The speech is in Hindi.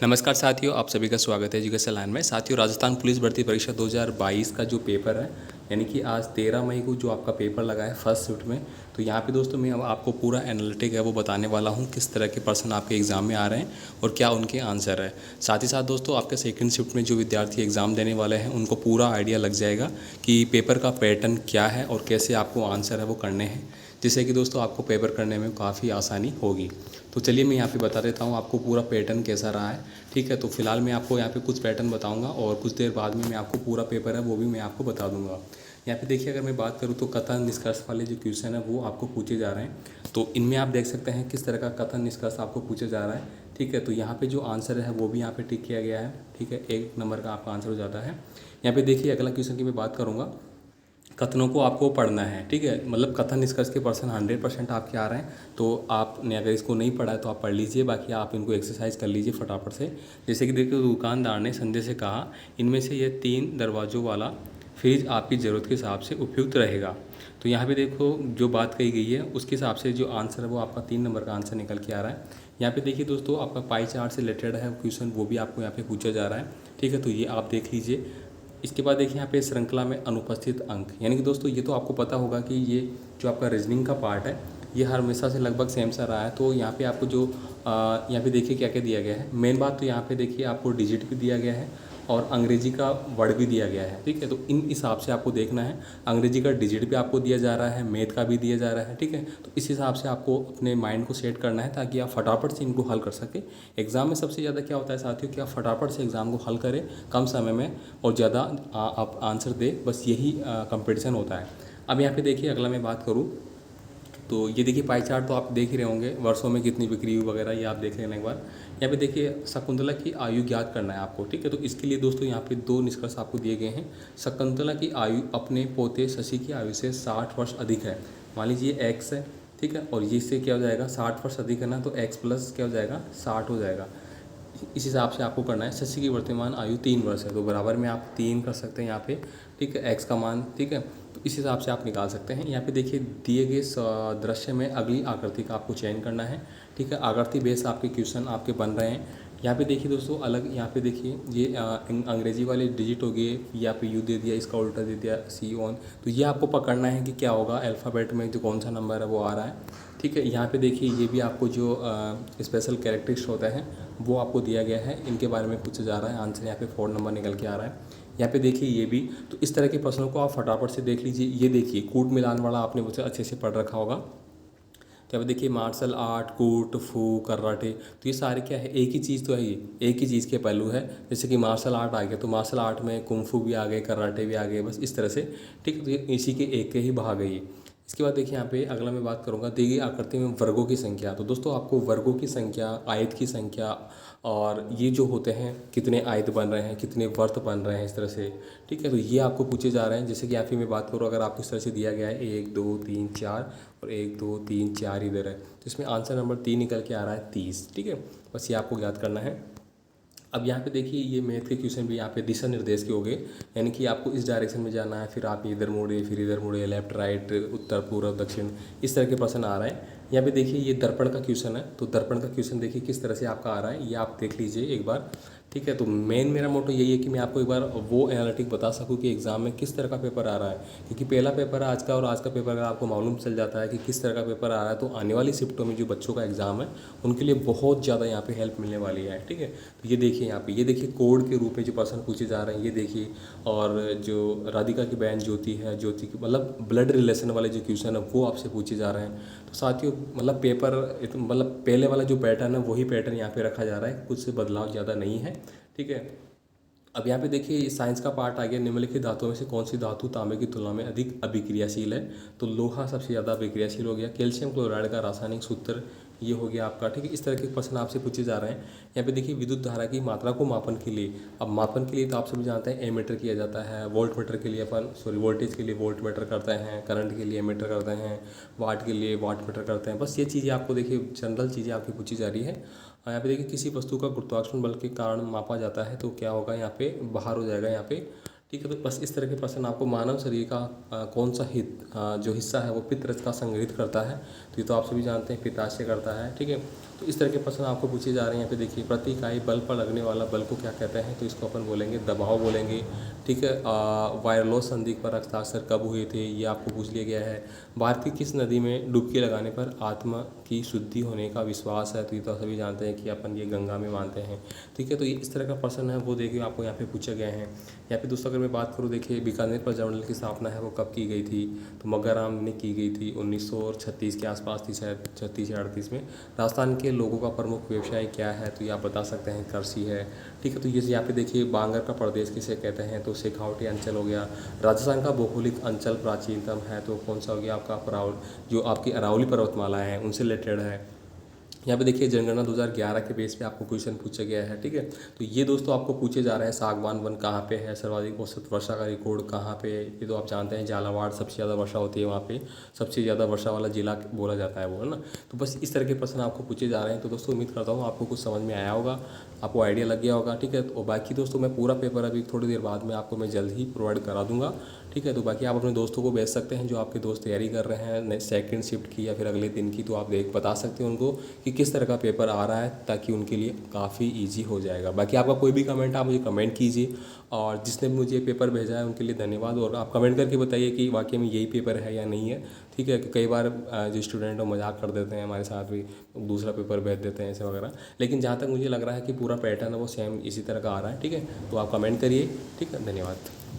नमस्कार साथियों, आप सभी का स्वागत है एजुकेशन लाइन में। साथियों, राजस्थान पुलिस भर्ती परीक्षा 2022 का जो पेपर है, यानी कि आज 13 मई को जो आपका पेपर लगा है फर्स्ट शिफ्ट में, तो यहाँ पे दोस्तों मैं अब आपको पूरा एनालिटिक है वो बताने वाला हूँ, किस तरह के पर्सन आपके एग्ज़ाम में आ रहे हैं और क्या उनके आंसर है। साथ ही साथ दोस्तों, आपके सेकंड शिफ्ट में जो विद्यार्थी एग्ज़ाम देने वाले हैं उनको पूरा आइडिया लग जाएगा कि पेपर का पैटर्न क्या है और कैसे आपको आंसर है वो करने हैं, जिससे कि दोस्तों आपको पेपर करने में काफ़ी आसानी होगी। तो चलिए मैं यहाँ पे बता देता हूँ आपको पूरा पैटर्न कैसा रहा है। ठीक है, तो फिलहाल मैं आपको यहाँ पे कुछ पैटर्न बताऊँगा और कुछ देर बाद में मैं आपको पूरा पेपर है वो भी मैं आपको बता दूँगा। यहाँ पे देखिए, अगर मैं बात करूँ तो कथन निष्कर्ष वाले जो क्वेश्चन है वो आपको पूछे जा रहे हैं। तो इनमें आप देख सकते हैं किस तरह का कथन निष्कर्ष आपको पूछा जा रहा है। ठीक है, तो यहाँ पे जो आंसर है वो भी यहाँ पे टिक किया गया है। ठीक है, 1 नंबर का आपका आंसर हो जाता है। यहाँ पे देखिए, अगला क्वेश्चन की मैं बात करूँगा। कथनों को आपको पढ़ना है। ठीक है, मतलब कथन निष्कर्ष के पर्सन 100% आपके आ रहे हैं। तो आपने अगर इसको नहीं पढ़ा है तो आप पढ़ लीजिए, बाकी आप इनको एक्सरसाइज कर लीजिए फटाफट से। जैसे कि देखिए, दुकानदार ने संजय से कहा, इनमें से ये 3 दरवाज़ों वाला फ्रिज आपकी ज़रूरत के हिसाब से उपयुक्त रहेगा। तो यहाँ पे देखो, जो बात कही गई है उसके हिसाब से जो आंसर है वो आपका 3 नंबर का आंसर निकल के आ रहा है। यहाँ पे देखिए दोस्तों, आपका पाई चार्ट से रिलेटेड है क्वेश्चन, वो भी आपको यहाँ पे पूछा जा रहा है। ठीक है, तो ये आप देख लीजिए। इसके बाद देखिए, यहाँ पे श्रृंखला में अनुपस्थित अंक, यानी कि दोस्तों ये तो आपको पता होगा कि ये जो आपका रीजनिंग का पार्ट है ये हर हमेशा से लगभग सेम सा रहा है। तो यहाँ पे आपको जो यहाँ पे देखिए क्या क्या दिया गया है। मेन बात तो यहाँ पे देखिए आपको डिजिट भी दिया गया है और अंग्रेजी का वर्ड भी दिया गया है। ठीक है, तो इन हिसाब से आपको देखना है। अंग्रेजी का डिजिट भी आपको दिया जा रहा है, मैथ का भी दिया जा रहा है। ठीक है, तो इस हिसाब से आपको अपने माइंड को सेट करना है ताकि आप फटाफट से इनको हल कर सकें। एग्ज़ाम में सबसे ज़्यादा क्या होता है साथियों कि आप फटाफट से एग्ज़ाम को हल करें कम समय में और ज़्यादा आप आंसर दें, बस यही कंपटीशन होता है। अब यहाँ पे देखिए, अगला मैं बात करूँ तो ये देखिए पाई चार्ट तो आप देख ही रहे होंगे, वर्षों में कितनी बिक्री हुई वगैरह, ये आप देख लेना एक बार। यहाँ पे देखिए, शकुंतला की आयु ज्ञात करना है आपको। ठीक है, तो इसके लिए दोस्तों यहाँ पे 2 निष्कर्ष आपको दिए गए हैं। शकुंतला की आयु अपने पोते शशि की आयु से 60 वर्ष अधिक है। मान लीजिए एक्स है। ठीक है, और ये इससे क्या हो जाएगा, 60 वर्ष अधिक है ना, तो एक्स प्लस क्या हो जाएगा, 60 हो जाएगा। इस हिसाब से आपको करना है। शशि की वर्तमान आयु 3 वर्ष है, तो बराबर में आप 3 कर सकते हैं यहाँ पे। ठीक है, एक्स का मान। ठीक है, तो इस हिसाब से आप निकाल सकते हैं। यहाँ पे देखिए, दिए गए दृश्य में अगली आकृति का आपको चयन करना है। ठीक है, आकृति बेस आपके क्वेश्चन आपके बन रहे हैं। यहाँ पे देखिए दोस्तों, अलग यहाँ पे देखिए ये अंग्रेजी वाले डिजिट हो गए, यहाँ पे यू दे दिया, इसका उल्टा दे दिया सी ऑन। तो ये आपको पकड़ना है कि क्या होगा अल्फ़ाबेट में जो कौन सा नंबर है वो आ रहा है। ठीक है, यहाँ पे देखिए ये भी आपको जो स्पेशल कैरेक्टरिस्ट होता है वो आपको दिया गया है, इनके बारे में पूछा जा रहा है। आंसर यहाँ पे 4 नंबर निकल के आ रहा है। यहाँ पे देखिए ये भी, तो इस तरह के प्रश्नों को आप फटाफट से देख लीजिए। ये देखिए कूट मिलान वाला आपने मुझे अच्छे से पढ़ रखा होगा। तो यहाँ पे देखिए मार्शल आर्ट, कूट, फू, कराटे, तो ये सारे क्या है, एक ही चीज़ तो है, ये एक ही चीज़ के पहलू है। जैसे कि मार्शल आर्ट आ गया तो मार्शल आर्ट में कुंफू भी आ गए, कराटे भी आ गए, बस इस तरह से। ठीक है, तो ये इसी के एक के ही भाग है ये। इसके बाद देखिए यहाँ पे अगला मैं बात करूँगा, दी गई आकृति में वर्गों की संख्या। तो दोस्तों आपको वर्गों की संख्या, आयत की संख्या और ये जो होते हैं कितने आयत बन रहे हैं, कितने वर्त बन रहे हैं, इस तरह से। ठीक है, तो ये आपको पूछे जा रहे हैं। जैसे कि यहाँ पे मैं बात करूँ, अगर आपको इस तरह से दिया गया है 1 2 3 4 और 1 2 3 4 इधर है, तो इसमें आंसर नंबर 3 निकल के आ रहा है 30। ठीक है, बस ये आपको याद करना है। अब यहाँ पे देखिए, ये मैथ के क्वेश्चन भी यहाँ पे दिशा निर्देश के हो गए, यानी कि आपको इस डायरेक्शन में जाना है, फिर आप इधर मुड़े, फिर इधर मुड़े, लेफ्ट राइट, उत्तर पूर्व दक्षिण, इस तरह के प्रश्न आ रहे हैं। यहाँ पे देखिए ये दर्पण का क्वेश्चन है, तो दर्पण का क्वेश्चन देखिए किस तरह से आपका आ रहा है, ये आप देख लीजिए एक बार। ठीक है, तो मेन मेरा मोटो यही है कि मैं आपको एक बार वो एनालिटिक बता सकूं कि एग्ज़ाम में किस तरह का पेपर आ रहा है, क्योंकि पहला पेपर है आज का, और आज का पेपर अगर आपको मालूम चल जाता है कि किस तरह का पेपर आ रहा है, तो आने वाली शिफ्टों में जो बच्चों का एग्ज़ाम है उनके लिए बहुत ज़्यादा यहाँ पे हेल्प मिलने वाली है। ठीक है, तो ये देखिए यहाँ पे, ये देखिए कोड के रूप में जो प्रश्न पूछे जा रहे हैं, ये देखिए। और जो राधिका की बहन ज्योति है, ज्योति की मतलब ब्लड रिलेशन वाले जो क्वेश्चन है वो आपसे पूछे जा रहे हैं। तो साथियों मतलब पेपर मतलब पहले वाला जो पैटर्न है वही पैटर्न यहाँ पे रखा जा रहा है, कुछ से बदलाव ज़्यादा नहीं है। ठीक है, अब यहाँ पे देखिए साइंस का पार्ट आ गया। निम्नलिखित धातुओं में से कौन सी धातु तांबे की तुलना में अधिक अभिक्रियाशील है, तो लोहा सबसे ज़्यादा अभिक्रियाशील हो गया। कैल्शियम क्लोराइड का रासायनिक सूत्र ये हो गया आपका। ठीक है, इस तरह के प्रश्न आपसे पूछे जा रहे हैं। यहाँ पे देखिए विद्युत धारा की मात्रा को मापन के लिए, अब मापन के लिए तो आप सभी जानते हैं एमीटर किया जाता है, वोल्ट मीटर के लिए अपन वोल्टेज के लिए वोल्ट मीटर करते हैं, करंट के लिए एमीटर करते हैं, वाट के लिए वाट मीटर करते हैं। बस ये चीज़ें आपको देखिए जनरल चीज़ें आपकी पूछी जा रही है। यहाँ पे देखिए किसी वस्तु का गुरुत्वाकर्षण बल के कारण मापा जाता है, तो क्या होगा यहाँ पे बाहर हो जाएगा यहाँ पे। ठीक है, तो बस इस तरह के प्रश्न आपको, मानव शरीर का कौन सा जो हिस्सा है वो पित्त रस का संग्रहित करता है, तो ये तो आप सभी जानते हैं पित्ताशय करता है। ठीक है, तो इस तरह के प्रश्न आपको पूछे जा रहे हैं। यहाँ पे देखिए, प्रति इकाई बल पर लगने वाला बल को क्या कहते हैं, तो इसको अपन बोलेंगे दबाव बोलेंगे। ठीक है, वायरलोस संधि पर हस्ताक्षर कब हुए थे, ये आपको पूछ लिया गया है। भारत की किस नदी में डुबकी लगाने पर आत्मा की शुद्धि होने का विश्वास है, तो ये तो सभी जानते हैं कि अपन ये गंगा में मानते हैं। ठीक है, तो ये इस तरह का प्रश्न है वो देखिए आपको यहाँ पे पूछे गए हैं। यहाँ पे दोस्तों अगर मैं बात करूँ, देखिए बीकानेर पर जर्नल की स्थापना है वो कब की गई थी, तो मग्गाराम ने की गई थी 1936 के आसपास थी, शायद 36 या 38 में। राजस्थान के लोगों का प्रमुख व्यवसाय क्या है, तो ये आप बता सकते हैं कृषि है। ठीक है, तो ये यहाँ पे देखिए बांगर का प्रदेश किसे कहते हैं, तो शेखावटी अंचल हो गया। राजस्थान का भौगोलिक अंचल प्राचीनतम है, तो कौन सा हो गया आपका जो आपकी अरावली पर्वतमाला है उनसे रिलेटेड है। यहाँ पे देखिए जनगणना 2011 के बेस पे आपको क्वेश्चन पूछा गया है। ठीक है, तो ये दोस्तों आपको पूछे जा रहे हैं सागवान वन कहाँ पे है, सर्वाधिक औसत वर्षा का रिकॉर्ड कहाँ पे है, ये तो आप जानते हैं झालावाड़ सबसे ज़्यादा वर्षा होती है वहाँ पे, सबसे ज़्यादा वर्षा वाला जिला बोला जाता है वो, है ना। तो बस इस तरह के प्रश्न आपको पूछे जा रहे हैं। तो दोस्तों उम्मीद करता हूँ आपको कुछ समझ में आया होगा, आपको आइडिया लग गया होगा। ठीक है, तो बाकी दोस्तों मैं पूरा पेपर अभी थोड़ी देर बाद में आपको मैं जल्द ही प्रोवाइड करा दूंगा। ठीक है, तो बाकी आप अपने दोस्तों को भेज सकते हैं, जो आपके दोस्त तैयारी कर रहे हैं सेकंड शिफ्ट की या फिर अगले दिन की, तो आप बता सकते हैं उनको कि किस तरह का पेपर आ रहा है, ताकि उनके लिए काफ़ी ईजी हो जाएगा। बाकी आपका कोई भी कमेंट आप मुझे कमेंट कीजिए, और जिसने भी मुझे पेपर भेजा है उनके लिए धन्यवाद। और आप कमेंट करके बताइए कि वाकई में यही पेपर है या नहीं है। ठीक है, कि कई बार जो स्टूडेंट मजाक कर देते हैं हमारे साथ भी, दूसरा पेपर भेज देते हैं ऐसे वगैरह, लेकिन जहाँ तक मुझे लग रहा है कि पूरा पैटर्न है वो सेम इसी तरह का आ रहा है। ठीक है, तो आप कमेंट करिए। ठीक है, धन्यवाद।